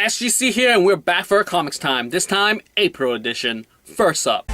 SGC here, and we're back for a comics time. This time, April edition. First up,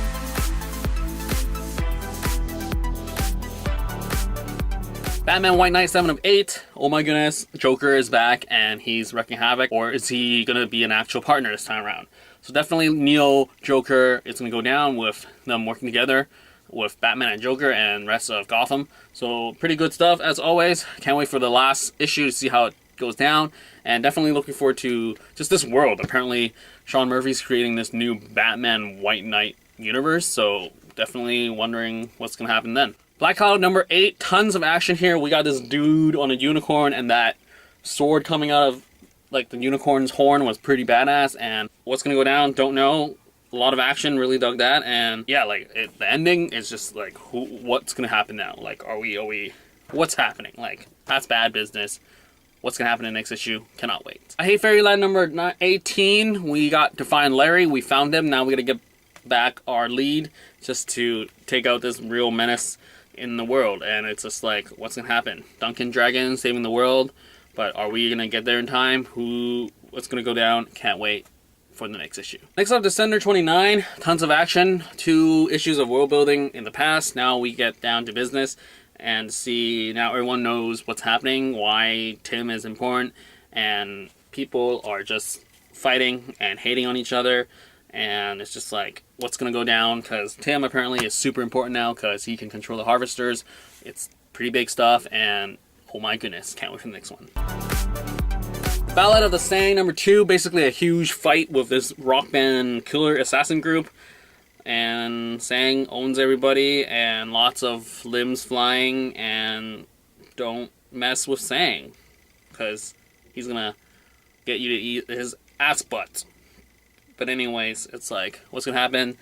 Batman White Knight 7 of 8. Oh my goodness, Joker is back and he's wreaking havoc. Or is he gonna be an actual partner this time around? So definitely Neo Joker is gonna go down with them working together with Batman and Joker and rest of Gotham. So pretty good stuff as always. Can't wait for the last issue to see how it goes down. And definitely looking forward to just this world. Apparently Sean Murphy's creating this new Batman White Knight universe. So definitely wondering what's gonna happen then. Black Cloud number 8, tons of action here. We got this dude on a unicorn, and that sword coming out of like the unicorn's horn was pretty badass. And what's gonna go down, don't know. A lot of action, really dug that. And yeah, like the ending is just like, what's gonna happen now? Like, are we, what's happening? Like, that's bad business. What's gonna happen in the next issue? Cannot wait. I Hate Fairyland number 18. We got to find Larry. We found him. Now we gotta get back our lead just to take out this real menace in the world. And it's just like, what's gonna happen? Duncan Dragon saving the world, but are we gonna get there in time? What's gonna go down? Can't wait for the next issue. Next up, Descender 29, tons of action, 2 issues of world building in the past. Now we get down to business and see, now everyone knows what's happening, why Tim is important, and people are just fighting and hating on each other. And it's just like, what's going to go down? Because Tim apparently is super important now because he can control the harvesters. It's pretty big stuff, and oh my goodness, can't wait for the next one. Ballad of the Sang number 2, basically a huge fight with this rock band killer assassin group. And Sang owns everybody, and lots of limbs flying, and don't mess with Sang, because he's going to get you to eat his ass butt. But anyways, it's like, what's gonna happen?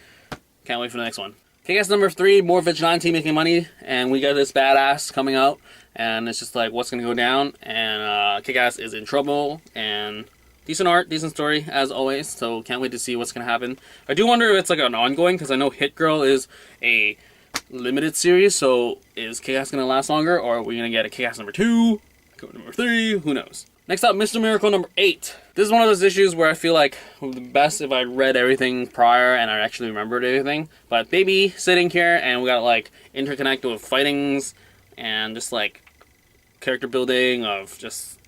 Can't wait for the next one. Kick-Ass number 3, more Vigilante making money, and we got this badass coming out, and it's just like, what's gonna go down? And Kick-Ass is in trouble, and decent art, decent story, as always, so can't wait to see what's gonna happen. I do wonder if it's like an ongoing, because I know Hit Girl is a limited series, so is Kick-Ass gonna last longer, or are we gonna get a Kick-Ass number 2, number 3, who knows? Next up, Mr. Miracle number 8. This is one of those issues where I feel like it would be best if I read everything prior and I actually remembered everything. But baby sitting here, and we got like interconnected with fightings and just like character building of just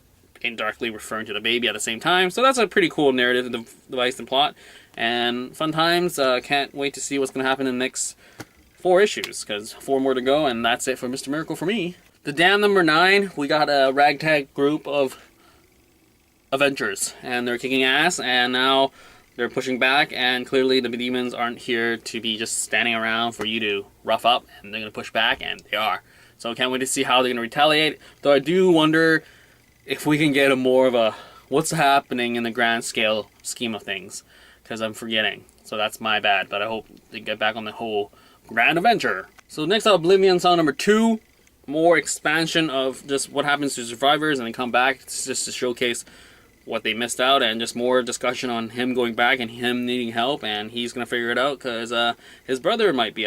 indirectly referring to the baby at the same time. So that's a pretty cool narrative device and plot. And fun times. Can't wait to see what's going to happen in the next 4 issues, because 4 more to go, and that's it for Mr. Miracle for me. The Dam number 9, we got a ragtag group of Avengers, and they're kicking ass, and now they're pushing back, and clearly the demons aren't here to be just standing around for you to rough up, and they're going to push back, and they are. So can't wait to see how they're going to retaliate, though I do wonder if we can get a more of a what's happening in the grand scale scheme of things, because I'm forgetting. So that's my bad, but I hope they get back on the whole grand adventure. So next up, Oblivion Song number 2, more expansion of just what happens to survivors, and they come back just to showcase what they missed out, and just more discussion on him going back and him needing help, and he's gonna figure it out because his brother might be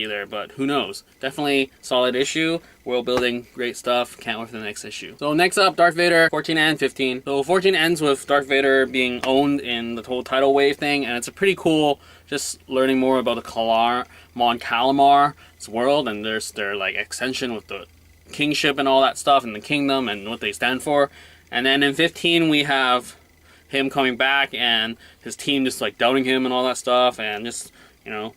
there, but who knows. Definitely solid issue, world building, great stuff. Can't wait for the next issue. So next up, Darth Vader 14 and 15. So 14 ends with Darth Vader being owned in the whole tidal wave thing, and it's a pretty cool just learning more about the Mon Calamar's world, and there's their like extension with the kingship and all that stuff, and the kingdom and what they stand for. And then in 15, we have him coming back and his team just like doubting him and all that stuff. And just, you know,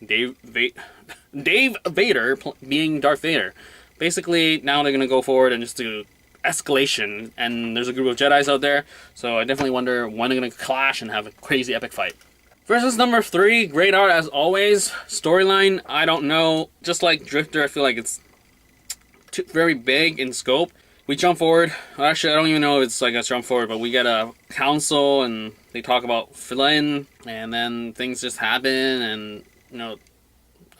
Dave Vader being Darth Vader. Basically, now they're going to go forward and just do escalation. And there's a group of Jedis out there. So I definitely wonder when they're going to clash and have a crazy epic fight. Versus number 3, great art as always. Storyline, I don't know. Just like Drifter, I feel like it's very big in scope. We jump forward. Actually, I don't even know if it's like a jump forward, but we get a council and they talk about Flynn, and then things just happen, and you know,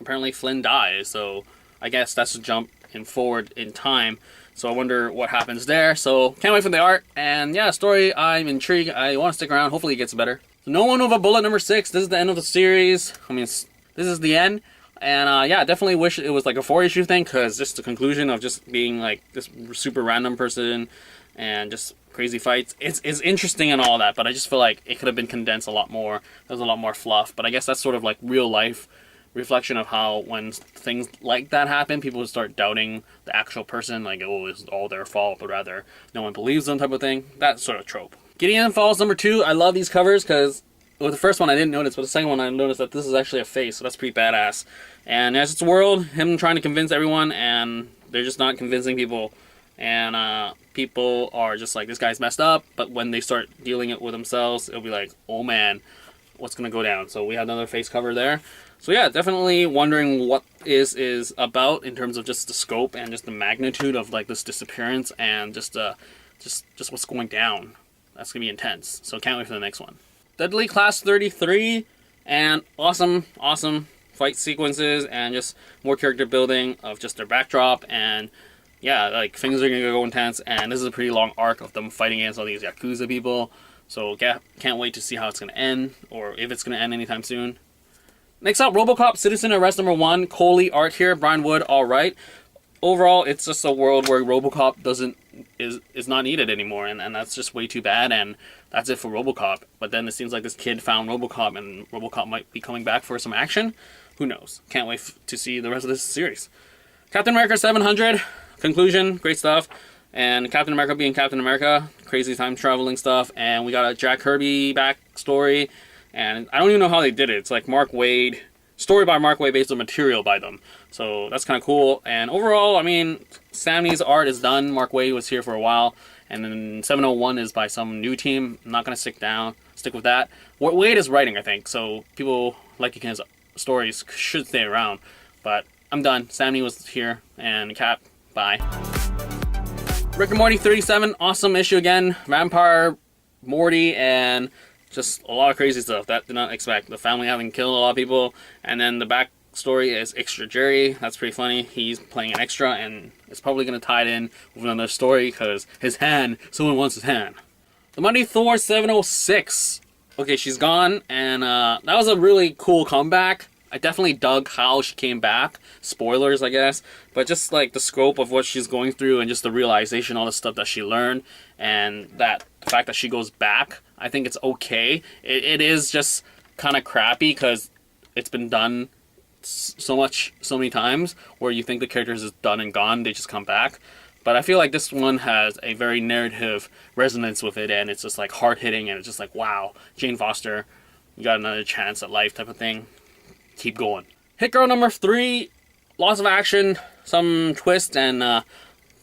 apparently Flynn dies. So I guess that's a jump forward in time. So I wonder what happens there. So can't wait for the art, and yeah, story. I'm intrigued. I want to stick around. Hopefully it gets better. So No One Over Bullet number 6. This is the end of the series. I mean, this is the end. And yeah, definitely wish it was like a 4-issue thing, because just the conclusion of just being like this super random person and just crazy fights. It's interesting and all that, but I just feel like it could have been condensed a lot more. There's a lot more fluff, but I guess that's sort of like real life reflection of how when things like that happen, people would start doubting the actual person, like, oh, it's all their fault, but rather no one believes them type of thing. That sort of trope. Gideon Falls number 2. I love these covers because with the first one I didn't notice, but the second one I noticed that this is actually a face, so that's pretty badass. And as it's a world, him trying to convince everyone, and they're just not convincing people. And people are just like, this guy's messed up, but when they start dealing it with themselves, it'll be like, oh man, what's gonna go down? So we have another face cover there. So yeah, definitely wondering what is about in terms of just the scope and just the magnitude of like this disappearance and just what's going down. That's gonna be intense. So can't wait for the next one. Deadly Class 33, and awesome fight sequences and just more character building of just their backdrop, and yeah, like things are gonna go intense, and this is a pretty long arc of them fighting against all these Yakuza people. So can't wait to see how it's gonna end, or if it's gonna end anytime soon. Next up, Robocop Citizen Arrest number 1. Coley art here, Brian Wood, alright. Overall, it's just a world where Robocop is not needed anymore, and that's just way too bad, and that's it for Robocop. But then it seems like this kid found Robocop, and Robocop might be coming back for some action. Who knows? Can't wait to see the rest of this series. Captain America 700, conclusion, great stuff. And Captain America being Captain America, crazy time traveling stuff, and we got a Jack Kirby backstory. And I don't even know how they did it. It's like Mark Waid, story by Mark Waid based on material by them. So that's kind of cool. And overall, I mean, Samney's art is done. Mark Waid was here for a while. And then 701 is by some new team. I'm not going to stick with that. Waid is writing, I think. So people liking his stories should stay around. But I'm done. Samney was here. And Cap, bye. Rick and Morty 37, awesome issue again. Vampire, Morty, and just a lot of crazy stuff that did not expect. The family having killed a lot of people, and then the backstory is Extra Jerry. That's pretty funny. He's playing an extra, and it's probably going to tie it in with another story because his hand, someone wants his hand. The Mighty Thor 706. Okay, she's gone, and that was a really cool comeback. I definitely dug how she came back. Spoilers, I guess. But just like the scope of what she's going through and just the realization, all the stuff that she learned, and the fact that she goes back, I think it's okay. It is just kind of crappy because it's been done so many times where you think the characters is done and gone, they just come back. But I feel like this one has a very narrative resonance with it, and it's just like hard-hitting, and it's just like, wow, Jane Foster, you got another chance at life type of thing. Keep going. Hit Girl number 3, lots of action, some twist, and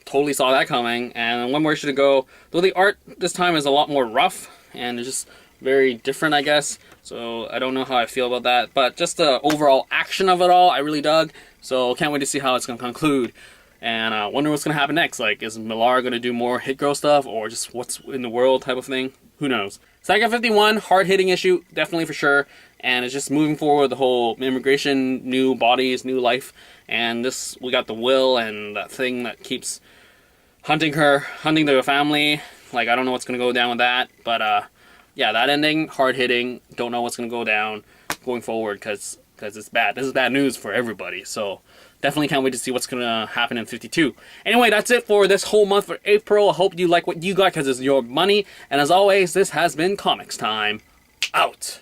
totally saw that coming. And one more issue to go. Though the art this time is a lot more rough, and it's just very different, I guess. So I don't know how I feel about that. But just the overall action of it all, I really dug. So can't wait to see how it's going to conclude. And I wonder what's going to happen next. Like, is Millar going to do more Hit Girl stuff, or just what's in the world type of thing? Who knows? Saga 51, hard-hitting issue, definitely for sure. And it's just moving forward, the whole immigration, new bodies, new life. And this, we got the will and that thing that keeps hunting their family. Like, I don't know what's going to go down with that. But, yeah, that ending, hard-hitting. Don't know what's going to go down going forward because it's bad. This is bad news for everybody. So definitely can't wait to see what's going to happen in 52. Anyway, that's it for this whole month for April. I hope you like what you got because it's your money. And as always, this has been Comics Time. Out.